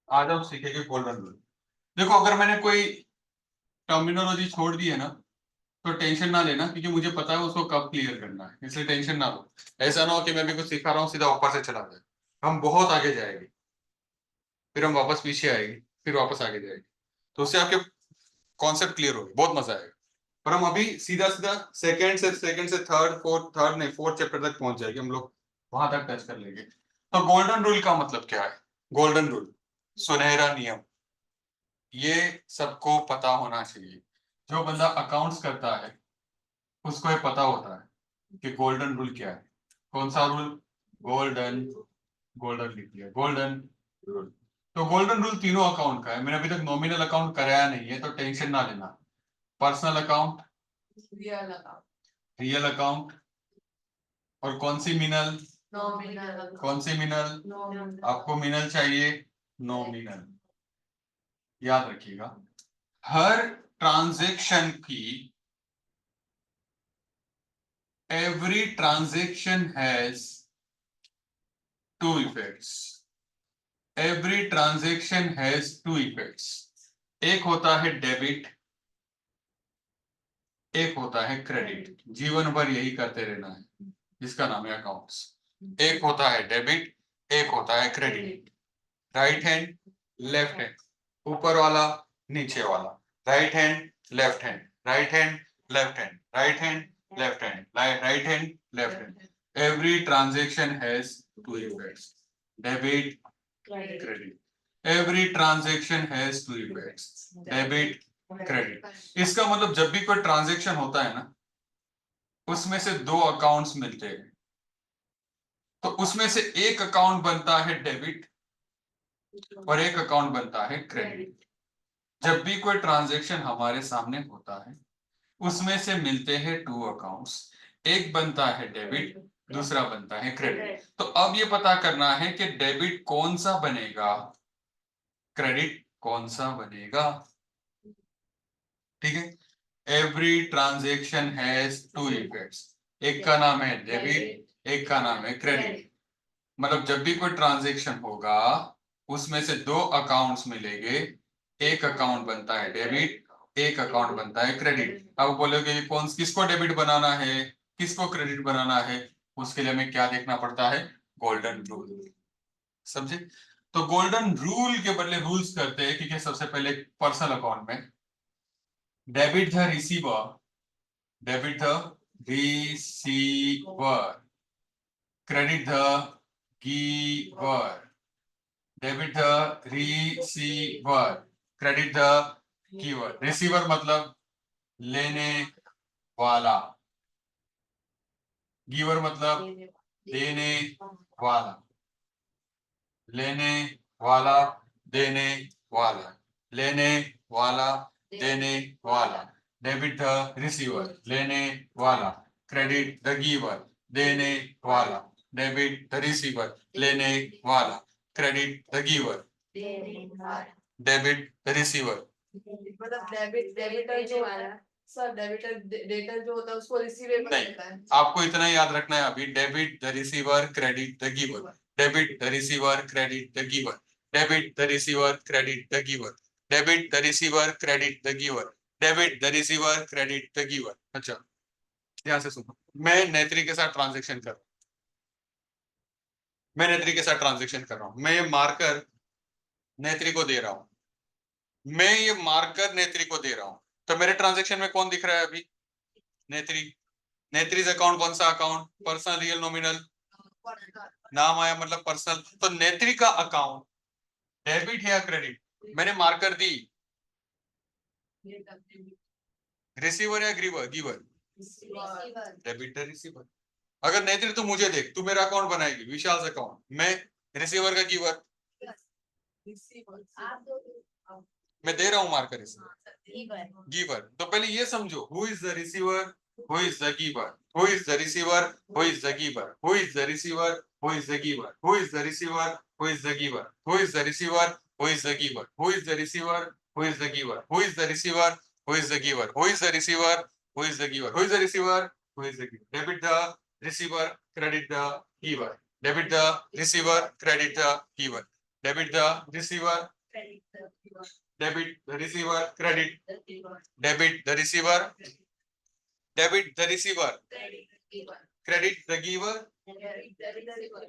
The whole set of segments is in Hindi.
आज हम सीखेंगे गोल्डन रूल। देखो, अगर मैंने कोई टर्मिनोलॉजी छोड़ दी है ना, तो टेंशन ना लेना, क्योंकि मुझे पता है उसको कब क्लियर करना है, इसलिए टेंशन ना लो। ऐसा ना हो कि मैं भी कुछ सिखा रहा हूँ सीधा ऊपर से चला जाए। हम बहुत आगे जाएंगे, फिर हम वापस पीछे आएंगे, फिर वापस आगे जाएंगे, तो उससे आपके कॉन्सेप्ट क्लियर होगा, बहुत मजा आएगा। पर हम अभी सीधा सीधा सेकंड से थर्ड नहीं, फोर्थ चैप्टर तक पहुंच जाएंगे हम लोग, वहां तक टच कर लेंगे। तो गोल्डन रूल का मतलब क्या है? गोल्डन रूल, सुनहरा नियम, ये सबको पता होना चाहिए। जो बंदा अकाउंट्स करता है उसको ये पता होता है कि गोल्डन रूल क्या है। कौन सा रूल? गोल्डन, गोल्डन लिख दिया, गोल्डन रूल। तो गोल्डन रूल तीनों अकाउंट का है। मैंने अभी तक नॉमिनल अकाउंट कराया नहीं है, तो टेंशन ना लेना। पर्सनल अकाउंट, रियल अकाउंट, और कौन सी मिनल? नॉमिनल। कौन सी मिनल? आपको मिनल चाहिए, नॉमिनल। याद रखिएगा, हर ट्रांजैक्शन की, every transaction has two effects. Every transaction has two effects. एक होता है डेबिट, एक होता है क्रेडिट। जीवन भर यही करते रहना है, जिसका नाम है अकाउंट्स। एक होता है डेबिट, एक होता है credit. Right hand, left hand, ऊपर वाला, नीचे वाला, right hand, left hand, right hand, left hand, right hand, left hand, right hand, left hand. Every transaction has two effects, debit, credit. Every transaction has two effects, debit, credit. इसका मतलब जब भी कोई ट्रांजेक्शन होता है ना, उसमें से दो अकाउंट्स मिलते हैं, तो उसमें से एक अकाउंट बनता है डेबिट और एक अकाउंट बनता है क्रेडिट। जब भी कोई ट्रांजैक्शन हमारे सामने होता है, उसमें से मिलते हैं टू अकाउंट्स, एक बनता है डेबिट, दूसरा बनता है क्रेडिट। तो अब ये पता करना है कि डेबिट कौन सा बनेगा, क्रेडिट कौन सा बनेगा। ठीक है, every transaction has two effects. एक का नाम है डेबिट, एक का नाम है क्रेडिट। मतलब जब भी कोई ट्रांजैक्शन होगा, उसमें से दो अकाउंट्स मिलेंगे, एक अकाउंट बनता है डेबिट, एक अकाउंट बनता है क्रेडिट। अब बोलोगे कि कौन किसको डेबिट बनाना है, किसको क्रेडिट बनाना है? उसके लिए हमें क्या देखना पड़ता है? Golden rule. समझे? तो गोल्डन रूल के बदले रूल्स करते हैं, क्योंकि सबसे पहले पर्सनल अकाउंट में debit the receiver, debit the receiver, credit the giver, debit the receiver, credit the giver. Receiver मतलब लेने वाला, गिवर मतलब देने वाला, लेने वाला, देने वाला, लेने वाला, देने वाला। डेबिट द रिसीवर, लेने वाला, क्रेडिट द गिवर, देने वाला, डेबिट द रिसीवर, लेने वाला, credit the giver, debit the receiver. मतलब डेबिट डेबिटर जो है सर, डेबिटर डेटर जो होता है उसको रिसीवेबल नहीं, कहता है। आपको इतना याद रखना है अभी, debit the receiver, credit the giver, debit the receiver, credit the giver, debit the receiver, credit the giver, debit the receiver, credit the giver, debit the receiver, credit the giver. अच्छा, ध्यान से सुनो। मैं नेत्री के साथ ट्रांजेक्शन कर रहा हूँ, मैं नेत्री के साथ ट्रांजेक्शन कर रहा हूँ, मैं ये मार्कर नेत्री को दे रहा हूँ, मैं ये मार्कर नेत्री को दे रहा हूँ। तो मेरे ट्रांजेक्शन में कौन दिख रहा है अभी? नेत्री। नेत्रीज अकाउंट कौन सा अकाउंट? Personal, real, nominal? नाम आया मतलब पर्सनल। तो नेत्री का अकाउंट डेबिट है या क्रेडिट? मैंने मार्कर दी, रिसीवर या गिवर? गिवर, डेबिट है रिसीवर। अगर नेत्री तू मुझे देख, तू मेरा अकाउंट बनाएगी, विशाल अकाउंट, मैं रिसीवर का गिवर, मैं दे रहा हूं मार्कर इसे, गिवर। तो पहले ये समझो, who is the receiver, who is the giver, who is the receiver, who is the giver, who is the receiver, who is the giver, who is the receiver, who is the giver, who is the receiver, who is the giver, who is the receiver, who is the giver, who is the receiver, who is the giver, who is the receiver, who is the giver, who is the receiver, who is the giver. Debit the receiver, credit the giver, debit the receiver, credit the giver, debit the receiver, debit the receiver, credit, debit the receiver, debit the receiver, credit the giver,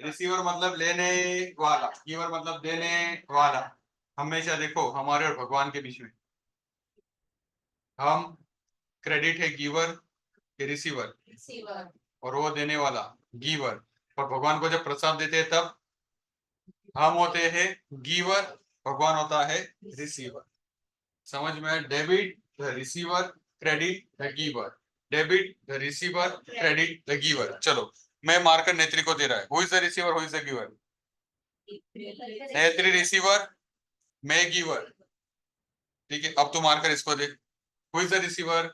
receiver मतलब लेने वाला, गिवर मतलब देने वाला। हमेशा देखो हमारे और भगवान के बीच में हम क्रेडिट है गिवर के रिसीवर, और वो देने वाला गिवर। और भगवान को जब प्रसाद देते हैं तब हम होते हैं गिवर, भगवान होता है रिसीवर। समझ में? Debit the receiver, credit the giver, debit the receiver, credit the giver. चलो मैं मार्कर नेत्री को दे रहा है। Who is the receiver, who is the giver? Netri receiver, मैं गिवर। ठीक है, अब तू मार्कर इसको दे। Who is the receiver?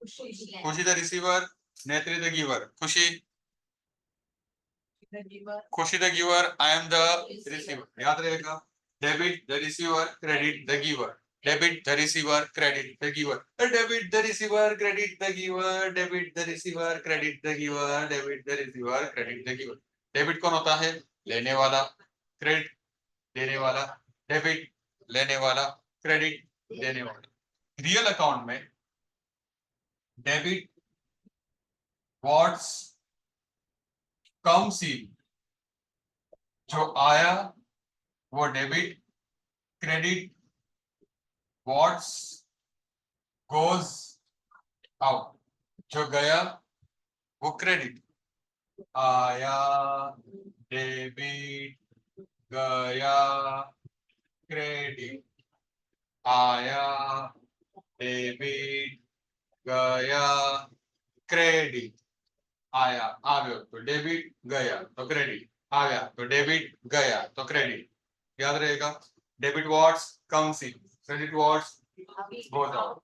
Khushi the receiver, Netri the giver. Khushi, Khushi the giver, I am the receiver. याद रहेगा, debit the receiver, credit the giver, debit the receiver, credit the giver, debit the receiver, credit the giver, debit the receiver, credit the giver, debit the receiver, credit the giver. Debit कौन होता है? लेने वाला, क्रेडिट देने वाला, डेबिट लेने वाला, क्रेडिट देने वाला। रियल अकाउंट में डेबिट व्हाट्स कम्स इन, जो आया वो debit, credit what's goes out, जो गया वो क्रेडिट। आया डेबिट, गया क्रेडिट, आया डेबिट, गया क्रेडिट। आया, आ गयो तो डेबिट, गया तो क्रेडिट, आ गया तो डेबिट, गया तो क्रेडिट। याद रहेगा, debit what's comes in, credit what's goes out.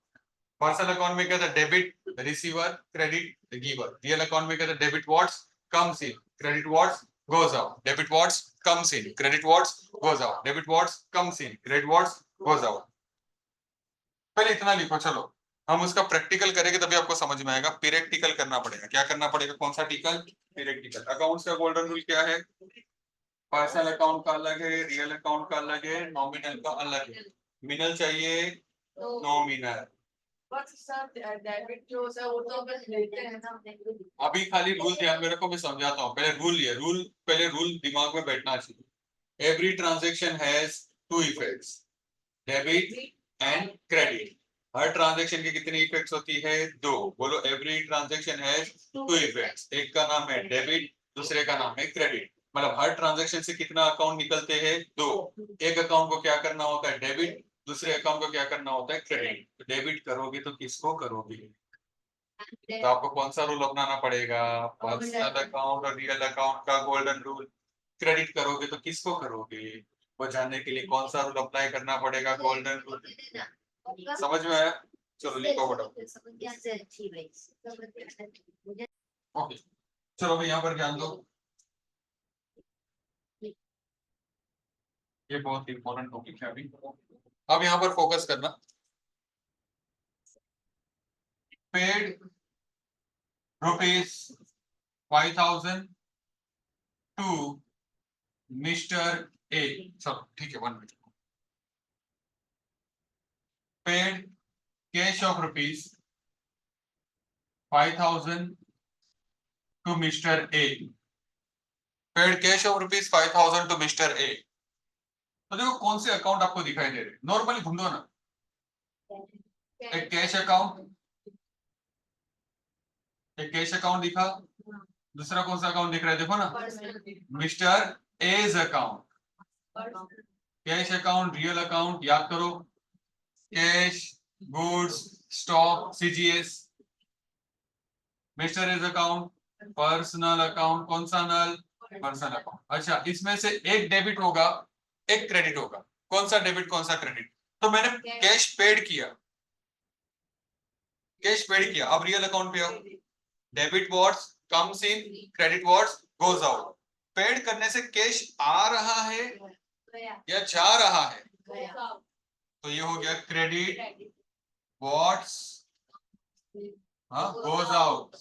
Personal account में क्या था? Debit receiver, credit giver. Real account में क्या था? Debit what's comes in, credit what's goes out, debit what's comes in, credit what's goes out, debit what's comes in, credit what's goes out. पहले इतना लिखो। चलो हम उसका प्रैक्टिकल करेंगे तभी आपको समझ में आएगा। पिरेक्टिकल करना पड़ेगा। क्या करना पड़ेगा? कौन सा टिकल? पिरेक्टिकल। अकाउंट्स का गोल्डन रूल क्या है? पर्सनल अकाउंट का अलग है, रियल अकाउंट का अलग है, नॉमिनल का अलग है। मिनल चाहिए, नॉमिनल। डेबिट जो है वो तो बस लेते हैं ना। अभी खाली रूल ध्यान में रखो, मैं समझाता हूँ। पहले रूल ये रूल पहले रूल दिमाग में बैठना चाहिए। Every transaction has two effects, debit and credit. हर ट्रांजेक्शन की कितनी इफेक्ट्स होती है? दो। बोलो, every transaction has two effects. एक का नाम है डेबिट, दूसरे का नाम है क्रेडिट। मतलब हर ट्रांजेक्शन से कितना अकाउंट निकलते हैं? दो। एक अकाउंट को क्या करना होता है? डेबिट। दूसरे अकाउंट को क्या करना होता है? क्रेडिट। तो डेबिट करोगे तो किसको करोगे? तो आपको कौन सा रूल अपनाना पड़ेगा? पर्सनल अकाउंट और रियल अकाउंट का गोल्डन रूल। क्रेडिट करोगे तो किसको करोगे, वो जानने के लिए कौन सा रूल अप्लाई करना पड़ेगा? Golden rule. समझ में आया? चलो लिखो फटाफट। ओके, चलो भाई यहाँ पर ध्यान दो। ये बहुत इंपॉर्टेंट टॉपिक है अभी। अब यहाँ पर फोकस करना। Paid rupees 5,000 to mister A. चलो ठीक है, 1 minute. Paid cash of rupees 5,000 to mister A. Paid cash of rupees 5,000 to mister A. तो देखो कौन से अकाउंट आपको दिखाई दे रहे हैं, नॉर्मली ढूंढो ना। एक कैश अकाउंट, एक कैश अकाउंट दिखा। दूसरा कौन सा अकाउंट दिख रहा है? देखो ना, mister A's account. Cash account, real account याद करो। Cash, goods, stock, CGS. Mister A's account, personal account. कौन सा नल? Personal account. अच्छा, इसमें से एक डेबिट होगा, एक क्रेडिट होगा। कौन सा डेबिट, कौन सा क्रेडिट? तो मैंने कैश पेड किया, कैश पेड किया। अब रियल अकाउंट पे आओ। Debit what's comes in, credit what's goes out. Paid करने से कैश आ रहा है या जा रहा है? तो ये हो गया credit what's goes out.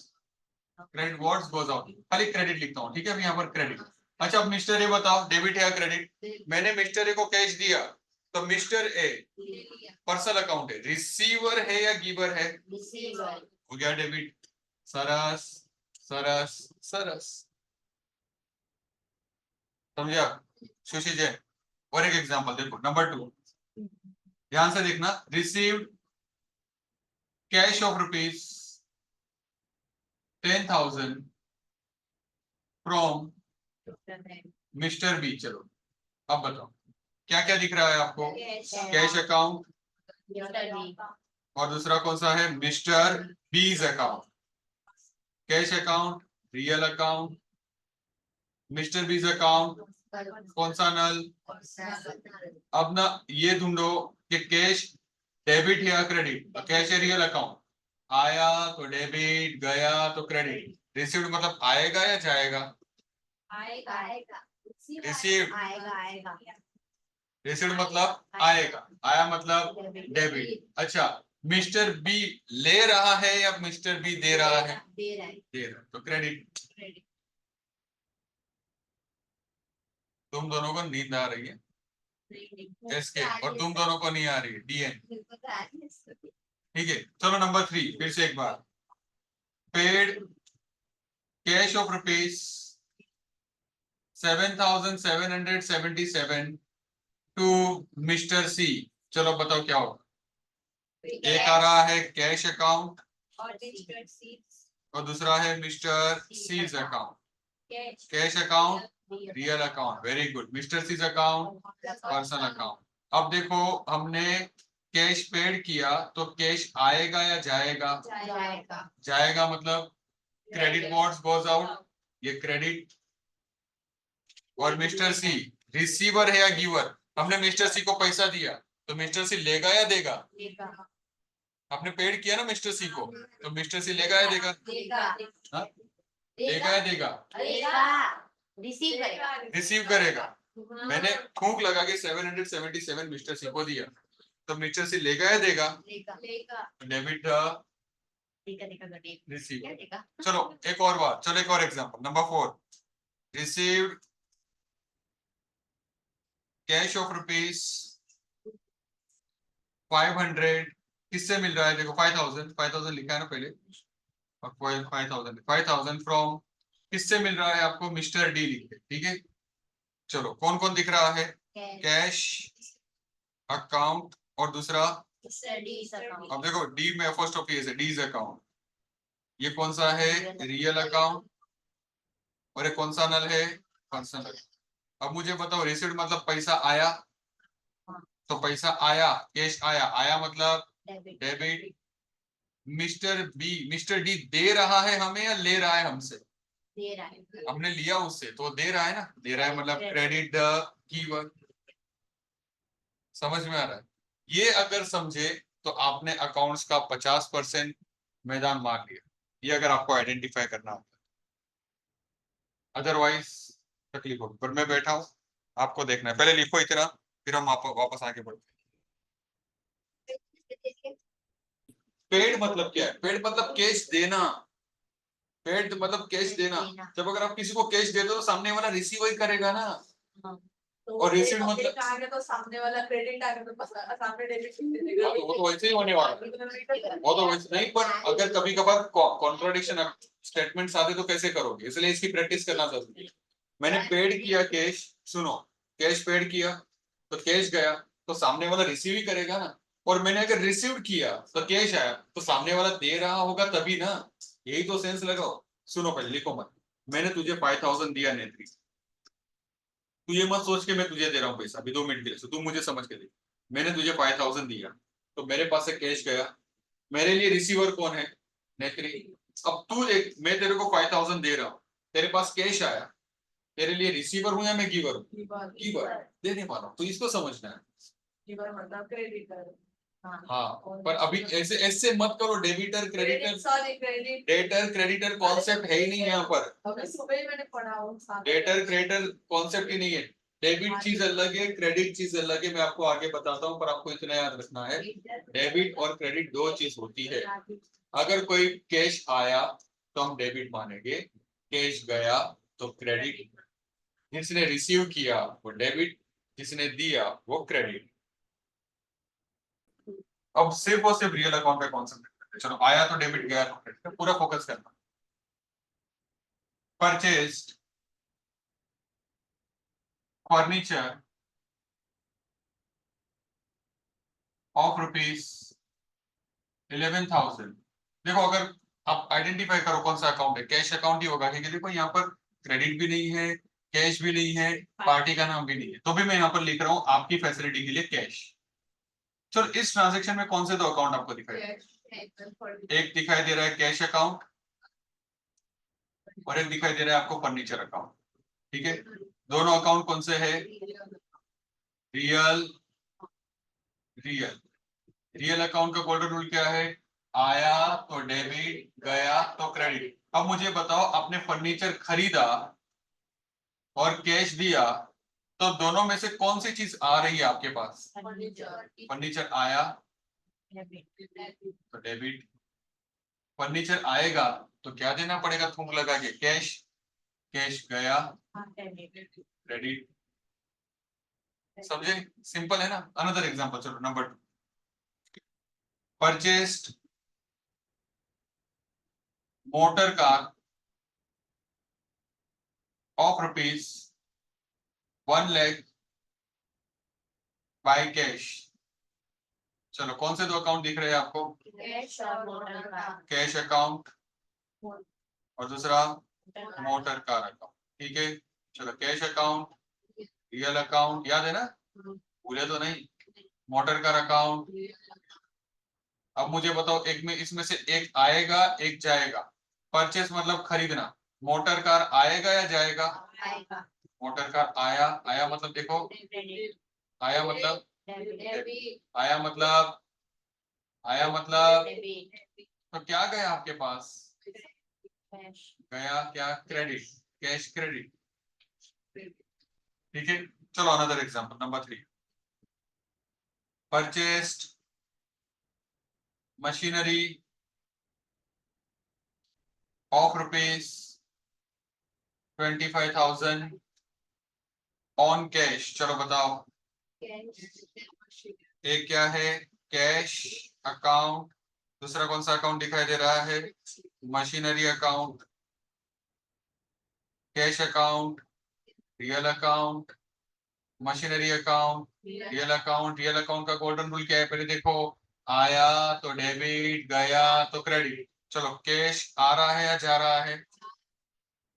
Credit what's goes out. खाली क्रेडिट लिखता हूँ, ठीक है? अब यहाँ पर क्रेडिट। अच्छा, अब मिस्टर ए बताओ, डेबिट है या क्रेडिट? मैंने मिस्टर ए को कैश दिया तो मिस्टर ए पर्सनल अकाउंट है, रिसीवर है या गिवर है? हो गया डेबिट। सरस सरस सरस, समझा सुशी जैन। और एक एग्जांपल देखो, नंबर 2, ध्यान से देखना। Received cash of rupees 10,000 from mister B. चलो अब बताओ क्या क्या दिख रहा है आपको? कैश अकाउंट, और दूसरा कौन सा है? मिस्टर बीज account. Cash account, real account, mister बीज अकाउंट, कौन सा नल? अब ना ये ढूंढो कि कैश डेबिट है या क्रेडिट। तो कैश है रियल अकाउंट, आया तो डेबिट, गया तो क्रेडिट। रिसीव्ड मतलब आएगा या जाएगा? रिसीव्ड, रिसीव्ड मतलब आएगा, आया मतलब डेबिट। अच्छा, मिस्टर बी ले रहा है या मिस्टर बी दे रहा है? दे रहा है तो क्रेडिट। तुम दोनों को नींद आ रही है एसके, और तुम दोनों को नहीं आ रही है डीएन। ठीक है, चलो नंबर 3 फिर से एक बार। Paid cash of rupees 7,777 to mister C. चलो बताओ क्या होगा? एक आ रहा है कैश अकाउंट और दूसरा है mister C's account. Cash account real account, very good. Mister C's account personal account. अब देखो हमने कैश पेड किया तो कैश आएगा या जाएगा? जाएगा मतलब क्रेडिट व्हाट्स गोज आउट, ये क्रेडिट। और मिस्टर सी रिसीवर है या गिवर? हमने मिस्टर सी को पैसा दिया तो मिस्टर सी लेगा या देगा? आपने पेड किया ना मिस्टर सी को, तो मिस्टर सी लेगा या देगा? हाँ? लेगा या देगा? रिसीव करेगा। मैंने फूंक लगा के 777 मिस्टर सी को दिया, तो मिस्टर सी लेगा या देगा? Debit receive. चलो एक और बात, चलो एक और example, number 4। Received cash of rupees 500, किससे मिल रहा है? देखो 5,000 लिखा है ना पहले, और 5,000 फ्रॉम, किससे मिल रहा है आपको? मिस्टर डी लिखे, ठीक है। चलो कौन कौन दिख रहा है? कैश अकाउंट और दूसरा, अब देखो डी में फर्स्ट ऑफ है, डीज अकाउंट। ये कौन सा है? Real account. और ये कौन सा नल है? पर्सनल। अब मुझे बताओ रिसीव्ड मतलब पैसा आया, तो पैसा आया, कैश आया, आया मतलब डेबिट। मिस्टर डी दे रहा है हमें या ले रहा है हमसे? दे रहा है, हमने लिया उससे तो दे रहा है ना, दे रहा है मतलब क्रेडिट द गिवर। समझ में आ रहा है? ये अगर समझे तो आपने अकाउंट्स का 50% मैदान मार लिया, ये अगर आपको आइडेंटिफाई करना होता है। अदरवाइज तकलीफ होगी। पर मैं बैठा हूं, आपको देखना है, पहले लिखो इतना, फिर हम वापस आगे बढ़ते हैं। पेड मतलब क्या है? पेड मतलब कैश देना। पेड मतलब कैश देना। जब अगर आप किसी को कैश देते हो तो सामने वाला रिसीव ही करेगा ना। तो और रिसीव मतलब आगे तो सामने वाला क्रेडिट आगे तो सामने डेबिट दे देगा। तो वो तो वैसे ही होने वाला है, वो तो वैसे नहीं। पर अगर कभी कभार कॉन्ट्राडिक्शन स्टेटमेंट्स आते तो कैसे करोगे? इसलिए इसकी प्रैक्टिस करना जरूरी है। मैंने पेड किया कैश, सुनो, कैश पेड किया तो कैश गया तो सामने वाला रिसीव ही करेगा ना। और मैंने अगर रिसीव किया तो कैश आया तो सामने वाला दे रहा होगा तभी ना। यही तो सेंस लगाओ। सुनो पहले, लिखो मत। मैंने तुझे 5,000 दिया नेत्री, तू ये मत सोच के मैं तुझे दे रहा हूँ पैसा, अभी 2 मिनट के लिए तू मुझे समझ के दे। मैंने तुझे 5,000 दिया तो मेरे पास से कैश गया, मेरे लिए रिसीवर कौन है? नेत्री। अब तू देख, मैं तेरे को 5,000 दे रहा हूँ, तेरे पास कैश आया, तेरे लिए रिसीवर हूं या मैं गिवर हूँ? गिवर, देने वाला हूं। तो इसको समझना है। गिवर मतलब क्रेडिटर। हाँ, पर अभी ऐसे ऐसे मत करो। Debtor creditor, sorry credit, debtor creditor concept है ही नहीं यहाँ पर। अभी सुबह ही मैंने पढ़ा डेटर क्रेडिटर कॉन्सेप्ट ही नहीं है। डेबिट चीज अलग है, क्रेडिट चीज अलग है। मैं आपको आगे बताता हूँ, पर आपको इतना याद रखना है, डेबिट और क्रेडिट दो चीज होती है। अगर कोई कैश आया तो हम डेबिट मानेंगे, कैश गया तो क्रेडिट। जिसने रिसीव किया वो डेबिट, जिसने दिया वो क्रेडिट। अब सिर्फ और सिर्फ रियल अकाउंट पे कॉन्सेंट्रेट करते हैं। चलो आया तो डेबिट, गया तो क्रेडिट, पूरा फोकस करना। Purchased furniture of ₹11,000। देखो अगर आप आइडेंटिफाई करो कौन सा अकाउंट है, कैश अकाउंट ही होगा, क्योंकि देखो यहाँ पर क्रेडिट भी नहीं है, कैश भी नहीं है, पार्टी का नाम भी नहीं है, तो भी मैं यहाँ पर लिख रहा हूँ आपकी फैसिलिटी के लिए कैश। चलो इस ट्रांजेक्शन में कौन से दो अकाउंट आपको दिखाई, एक दिखाई दे रहा है कैश अकाउंट और एक दिखाई दे रहा है आपको फर्नीचर अकाउंट। ठीक है, दोनों अकाउंट कौन से है, रियल रियल रियल अकाउंट का गोल्डन रूल क्या है, आया तो डेबिट, गया तो क्रेडिट। अब मुझे बताओ आपने फर्नीचर खरीदा और कैश दिया, तो दोनों में से कौन सी चीज आ रही है आपके पास, फर्नीचर आया तो डेबिट, फर्नीचर आएगा तो क्या देना पड़ेगा थूक लगा के, कैश, कैश गया क्रेडिट। समझे, सिंपल है ना। अनदर एग्जांपल, चलो number 2, purchased motor car of ₹1 lakh by cash. चलो कौन से दो अकाउंट दिख रहे हैं आपको, कैश अकाउंट और दूसरा मोटर कार अकाउंट। ठीक है, चलो कैश अकाउंट, रियल अकाउंट, याद है ना, भूले तो नहीं, मोटर कार अकाउंट। अब मुझे बताओ एक में, इसमें से एक आएगा एक जाएगा, परचेस मतलब खरीदना, मोटर कार आएगा या जाएगा, मोटर कार आया, आया मतलब देखो, आया मतलब आया मतलब आया मतलब तो क्या गया आपके पास, गया क्या, क्रेडिट, कैश क्रेडिट। ठीक है, चलो another example number 3, purchased machinery of ₹25,000 on cash. चलो बताओ एक क्या है, कैश अकाउंट, दूसरा कौन सा अकाउंट दिखाई दे रहा है, machinery account, cash account, real account, machinery account, real account. Real account का गोल्डन रूल क्या है, पहले देखो, आया तो डेबिट, गया तो क्रेडिट। चलो कैश आ रहा है या जा रहा है,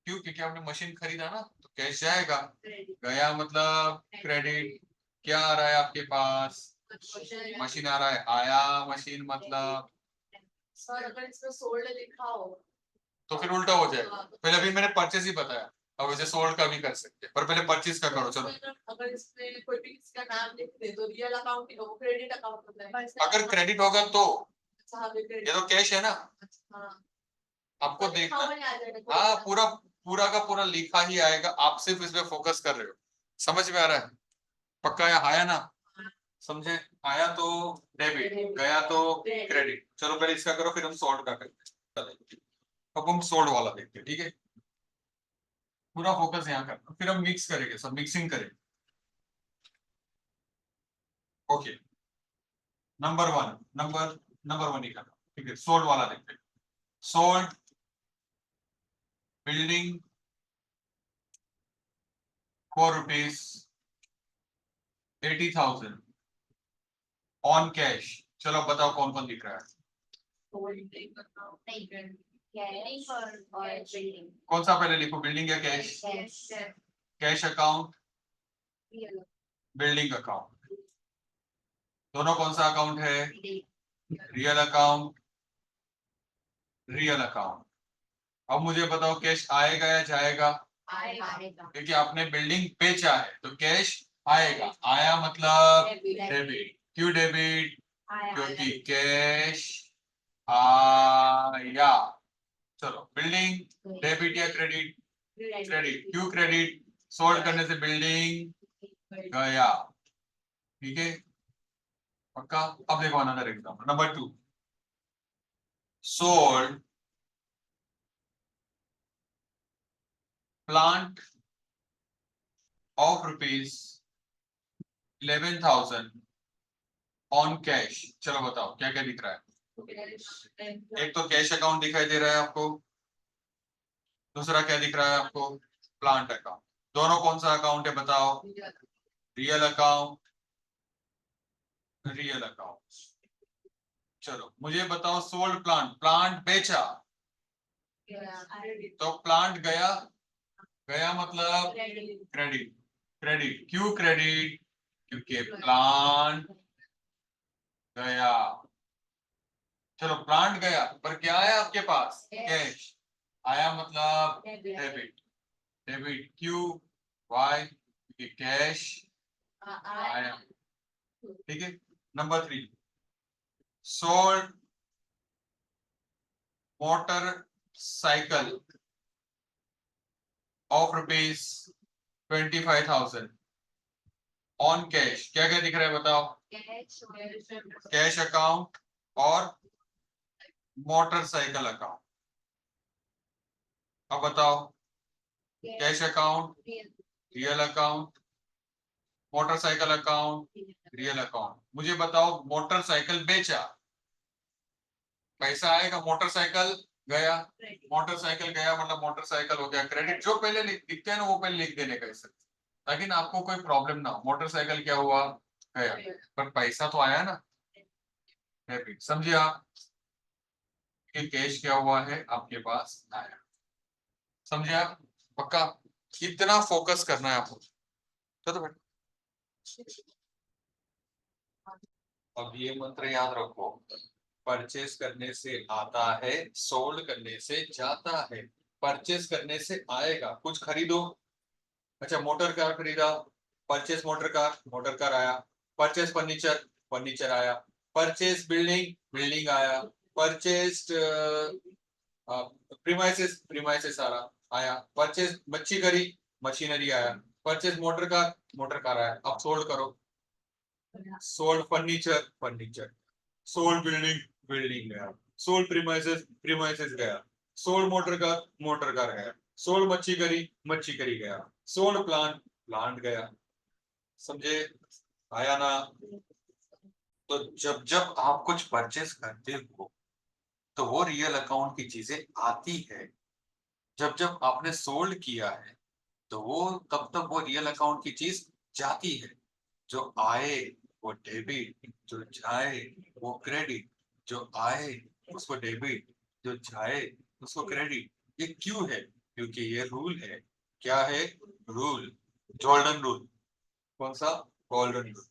क्यों, क्योंकि आपने मशीन खरीदा ना, तो कैश जाएगा, गया मतलब क्रेडिट। क्या आ रहा है आपके पास, मशीन आ रहा है, आया मशीन मतलब, सर अगर इसमें सोल्ड लिखा हो तो फिर उल्टा हो जाएगा। पहले अभी मैंने परचेज ही बताया, अब वैसे सोल्ड का भी कर सकते हैं, पर पहले परचेज का करो। चलो अगर इसमें कोई भी किसी का नाम लिख दे तो रियल अकाउंट हो, क्रेडिट अकाउंट होता है, अगर क्रेडिट होगा तो, अच्छा हाँ, ये तो कैश है ना, हाँ आपको तो देखना, लिखा हुआ ही आ जाएगा। हाँ पूरा पूरा का पूरा लिखा ही आएगा, आप सिर्फ इस पे फोकस कर रहे हो। समझ में आ रहा है, पक्का या आया ना, समझे, आया तो डेबिट, गया तो क्रेडिट। चलो पहले इसका करो फिर हम सोल्ड का करते हैं। चलो अब हम सोल्ड वाला देखते हैं। ठीक है, पूरा फोकस यहाँ करना, फिर हम मिक्स करेंगे, सब मिक्सिंग करेंगे। ओके, नंबर 1 ही करना। ठीक है, सोल्ड वाला देखते हैं। Sold building for ₹80,000 on cash. चलो बताओ कौन कौन दिख रहा है, कौन सा पहले लिखो, बिल्डिंग या cash, cash account, building account, दोनों कौन सा अकाउंट है, रियल अकाउंट, रियल अकाउंट। अब मुझे बताओ कैश आएगा या जाएगा, क्योंकि आपने बिल्डिंग बेचा है तो कैश आएगा, आया मतलब डेबिट। क्यों डेबिट, क्योंकि कैश आया। चलो बिल्डिंग डेबिट या क्रेडिट, क्रेडिट। क्यों क्रेडिट, सोल्ड करने से बिल्डिंग गया। ठीक है, पक्का। अब देखो another example number 2, sold plant of ₹11,000 on cash. चलो बताओ क्या क्या दिख रहा है। एक तो कैश अकाउंट दिखाई दे रहा है आपको, दूसरा क्या दिख रहा है आपको, प्लांट अकाउंट। दोनों कौन सा अकाउंट है बताओ, रियल अकाउंट, रियल अकाउंट। चलो मुझे बताओ सोल्ड प्लांट, प्लांट बेचा तो प्लांट गया, गया मतलब क्रेडिट, क्रेडिट क्यों क्रेडिट, क्योंकि प्लांट गया। चलो प्लांट गया पर क्या आया आपके पास, कैश आया मतलब डेबिट, डेबिट क्यू वाई क्योंकि कैश आया। ठीक है। Number 3, sold motor cycle of ₹25,000 on cash. क्या क्या दिख रहा है बताओ, कैश अकाउंट और मोटरसाइकिल अकाउंट। अब बताओ, cash account, real account, motorcycle account, real account. मुझे बताओ मोटरसाइकिल बेचा, पैसा आएगा, मोटरसाइकिल गया, मोटरसाइकिल गया मतलब मोटरसाइकिल हो गया क्रेडिट। जो पहले लिखते हैं ना वो पहले लिख देने का इसे, ताकि ना आपको कोई प्रॉब्लम ना हो। मोटरसाइकिल क्या हुआ, गया, पर पैसा तो आया ना, डेबिट। समझिए आप कि कैश क्या हुआ है आपके पास आया। समझे आप, पक्का इतना फोकस करना है आपको। चलो बेटा, अब ये मंत्र याद रखो, परचेस करने से आता है, सोल्ड करने से जाता है। परचेस करने से आएगा, कुछ खरीदो, अच्छा मोटर कार खरीदा, purchase motor car, motor car आया। परचेस फर्नीचर, फर्नीचर आया। परचेस बिल्डिंग, बिल्डिंग आया। परचेस प्रीमाइसेस, प्रीमाइसेस सारा आया। परचेस मच्छी मशीनरी आया। Purchase motor car, motor car आया। अब सोल्ड करो, sold furniture, furniture. Sold building, building गया। सोल्ड प्रीमाइसेस, प्रीमाइसेस गया। सोल्ड मोटर कार गया। सोल्ड मच्छी करी गया। सोल्ड प्लांट, प्लांट गया। समझे, आया ना। तो जब जब आप कुछ परचेस करते हो तो वो रियल अकाउंट की चीजें आती है। जब जब आपने सोल्ड किया है तो वो तब तक वो रियल अकाउंट की चीज जाती है। जो आए वो डेबिट, जो जाए वो क्रेडिट। जो आए उसको डेबिट, जो जाए उसको क्रेडिट। ये क्यों है, क्योंकि ये रूल है। क्या है, रूल, गोल्डन रूल। कौन सा, गोल्डन रूल।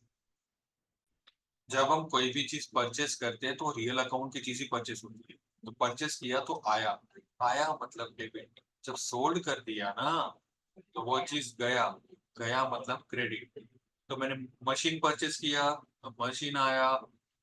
जब हम कोई भी चीज परचेस करते हैं तो रियल अकाउंट की चीज ही परचेस होती है। तो परचेस किया तो आया, आया मतलब डेबिट। जब सोल्ड कर दिया ना तो वो चीज गया, गया मतलब क्रेडिट। तो मैंने मशीन परचेस किया तो मशीन आया,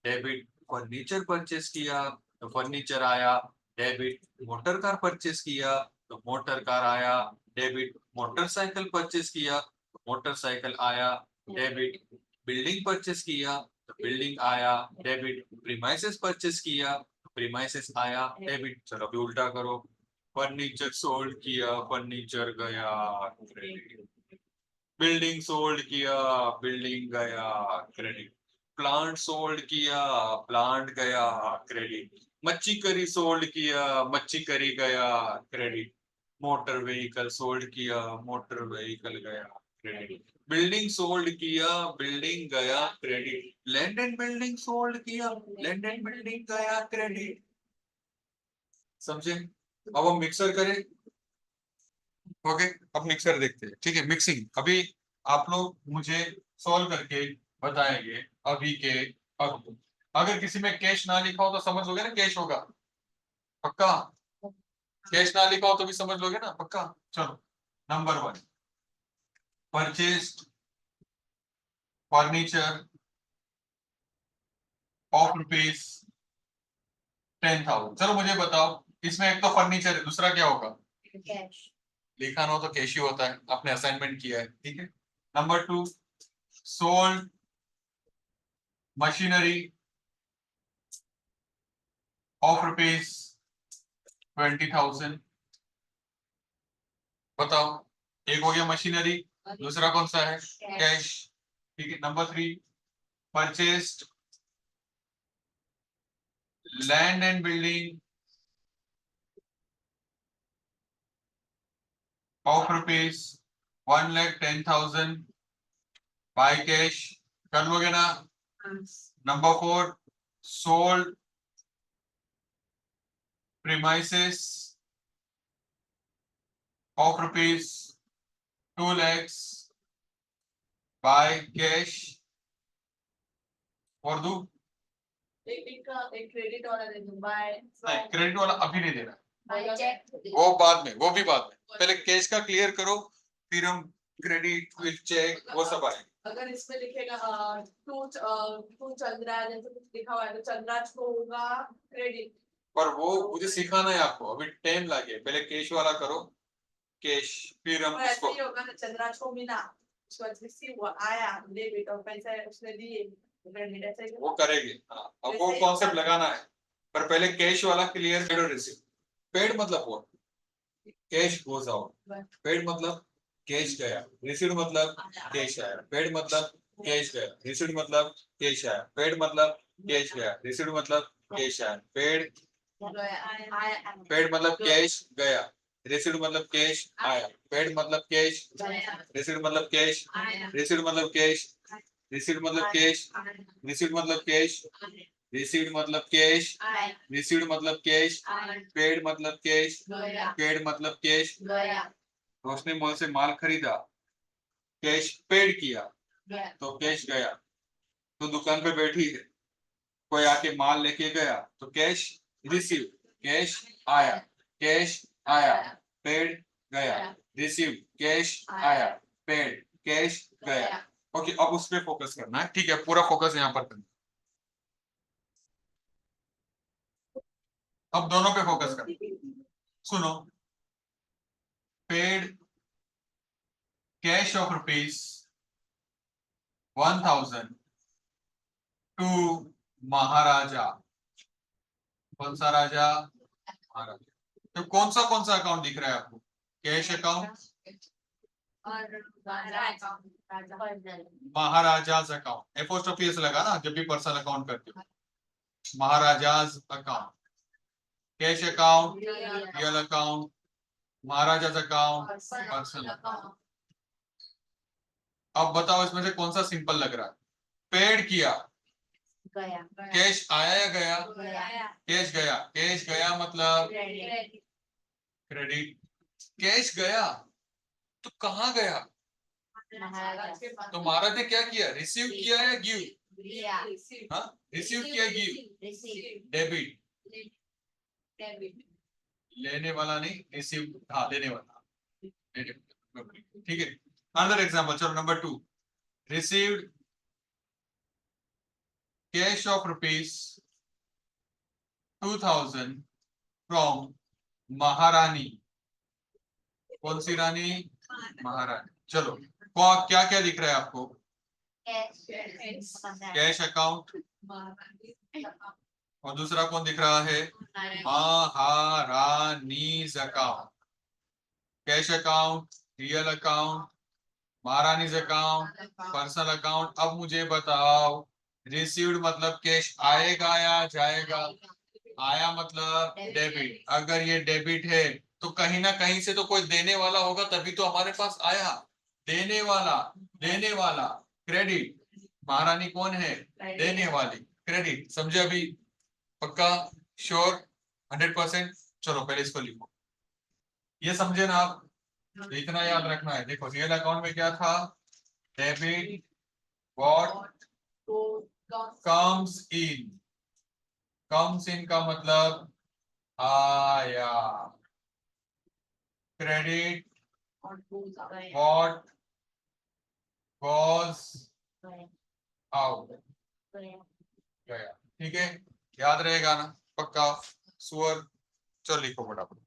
डेबिट। फर्नीचर परचेस किया तो फर्नीचर आया, डेबिट। मोटर कार परचेस किया तो मोटर कार आया, डेबिट। मोटरसाइकिल परचेस किया तो मोटरसाइकिल आया, डेबिट। बिल्डिंग परचेस किया तो बिल्डिंग आया, डेबिट। प्रीमाइसेस परचेस किया तो प्रीमाइसेस आया, डेबिट। चलो अभी उल्टा करो, फर्नीचर सोल्ड किया, फर्नीचर गया, क्रेडिट। बिल्डिंग सोल्ड किया, बिल्डिंग गया, क्रेडिट। प्लांट सोल्ड किया, प्लांट गया, क्रेडिट। मच्छी करी सोल्ड किया, मच्छी करी गया, क्रेडिट। मोटर व्हीकल सोल्ड किया, मोटर व्हीकल गया, क्रेडिट। बिल्डिंग सोल्ड किया, बिल्डिंग गया, credit. Land and building sold किया, लैंड एंड बिल्डिंग गया, क्रेडिट। समझे। अब हम मिक्सर करें, ओके। अब मिक्सर देखते हैं, ठीक है। मिक्सिंग अभी आप लोग मुझे सॉल्व करके बताएंगे अभी के अब। अगर किसी में कैश ना लिखा हो तो समझ लोगे ना कैश होगा, पक्का। कैश ना लिखा हो तो भी समझ लोगे ना, पक्का। चलो नंबर 1, परचेस्ड फर्नीचर ऑफ ₹10,000। चलो मुझे बताओ, इसमें एक तो फर्नीचर है, दूसरा क्या होगा, लिखा ना हो तो कैश ही होता है, आपने असाइनमेंट किया है, ठीक है। Number 2, sold machinery of ₹20,000। बताओ, एक हो गया मशीनरी, दूसरा कौन सा है, कैश, ठीक है। Number 3, purchased land and building of rupees 1,10,000 by cash, कर लोगे ना। Number 4, sold premises of rupees 2 lakhs by cash। और दो एक क्रेडिट वाला दे दूं बाय नहीं, क्रेडिट वाला अभी नहीं देना, बाय चेक वो बाद में, वो भी बाद में। पहले कैश का क्लियर करो, फिर हम क्रेडिट विल चेक वो सब आएगा। अगर इसमें लिखेगा टू चंद्रा जैसे कुछ लिखा हुआ है तो चंद्राज को होगा क्रेडिट। पर वो मुझे सिखाना है आपको, अभी टाइम लगे, पहले कैश वाला करो, कैश, फिर हम ऐसे उसको ही होगा ना, चंद्राज को मिला उसके बाद रिसीव हुआ आया डेबिट और पैसा उसने दिए क्रेडिट, ऐसे ही वो करेंगे। हाँ, अब वो कॉन्सेप्ट लगाना है, पर पहले कैश वाला क्लियर करो। रिसीव पेड मतलब वो कैश गोज आउट, पेड मतलब कैश गया, रिसीव मतलब कैश आया, पेड मतलब कैश गया, रिसीव मतलब कैश आया, पेड मतलब कैश गया, रिसीव मतलब कैश आया, पेड मतलब कैश गया, रिसीव मतलब कैश आया, पेड मतलब कैश, रिसीव मतलब कैश, रिसीव मतलब कैश, रिसीव मतलब कैश, रिसीव मतलब कैश, रिसीव मतलब कैश, रिसीव मतलब कैश, पेड मतलब कैश, पेड मतलब कैश। उसने मुझसे माल खरीदा, कैश पेड किया, तो कैश गया। तो दुकान पे बैठी है, कोई आके माल लेके गया तो कैश रिसीव, कैश आया, कैश आया, पेड गया, रिसीव कैश आया, पेड कैश गया। ओके, अब उस पे फोकस करना है, ठीक है, पूरा फोकस यहाँ पर करना। अब दोनों पे फोकस करना। सुनो, paid cash of rupees 1,000 to Maharaja. कौन सा राजा? महाराजा। तो कौन सा अकाउंट दिख रहा है आपको? Cash account, Maharaja's account, apostrophe S लगा ना जब भी पर्सनल अकाउंट करते हो। Maharaja's account, cash account, real account, Maharaja's account, personal account. अब बताओ इसमें से कौन सा सिंपल लग रहा है? पेड किया, कैश आया या गया? कैश गया, कैश गया मतलब क्रेडिट। कैश गया तो कहाँ गया? तो महाराज ने क्या किया? रिसीव किया या गिव? हाँ, रिसीव किया, गिव, डेबिट। लेने वाला नहीं, रिसीव, हाँ लेने वाला, ठीक है। अनदर एग्जांपल, चलो number 2, received cash of rupees 2,000 from महारानी। कौन सी रानी? महारानी। चलो, क्या क्या दिख रहा है आपको? कैश अकाउंट, और दूसरा कौन दिख रहा है? Maharani's account. Cash account, real account, Maharani's account, personal account. अब मुझे बताओ, रिसीव्ड मतलब कैश आएगा या जाएगा? आया मतलब डेबिट। अगर ये डेबिट है तो कहीं ना कहीं से तो कोई देने वाला होगा, तभी तो हमारे पास आया। देने वाला, देने वाला, क्रेडिट। महारानी कौन है? देने वाली, क्रेडिट। समझे अभी? पक्का? श्योर? 100%? चलो पहले इसको लिखो, ये समझे ना आप? तो इतना याद रखना है। देखो, रियल अकाउंट में क्या था? Debit what comes in. Comes in का मतलब आया। क्रेडिट व्हाट गोज आउट, गया। ठीक है, याद रहेगा ना? पक्का? सुअर। चलो लिखो फटाफट।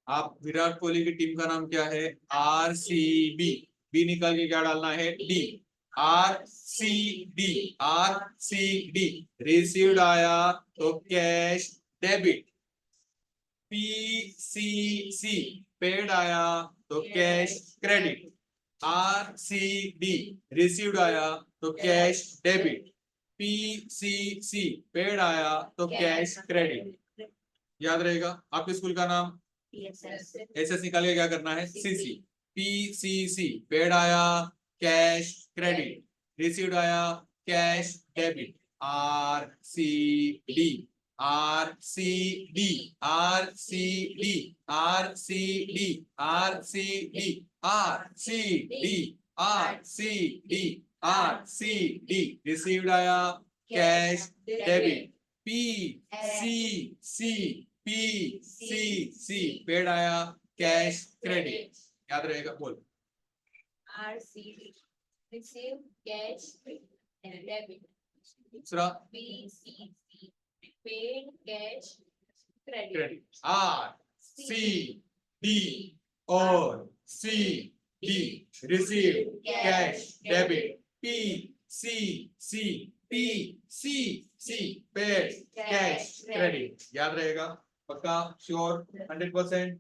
आप विराट कोहली की टीम का नाम क्या है? RCB। बी निकाल के क्या डालना है? डी। RCD, RCD। रिसीव्ड आया तो कैश डेबिट। PCC, पेड आया तो कैश क्रेडिट। RCD रिसीव्ड आया तो कैश डेबिट, PCC पेड आया तो कैश क्रेडिट। याद रहेगा आपके स्कूल का नाम, SS निकाल के क्या करना है, CC। PCC पेड आया कैश क्रेडिट, रिसीव्ड आया cash debit, RCD RCD RCD RCD RCD RCD RCD RCD received आया cash debit, PCC PCC paid आया कैश क्रेडिट। याद रहेगा, बोल। RCD receive cash and debit. दूसरा PCC paid cash credit. Credit, RCD और CD receive cash debit, PCC PCC paid cash credit. याद रहेगा, पक्का, श्योर, 100%।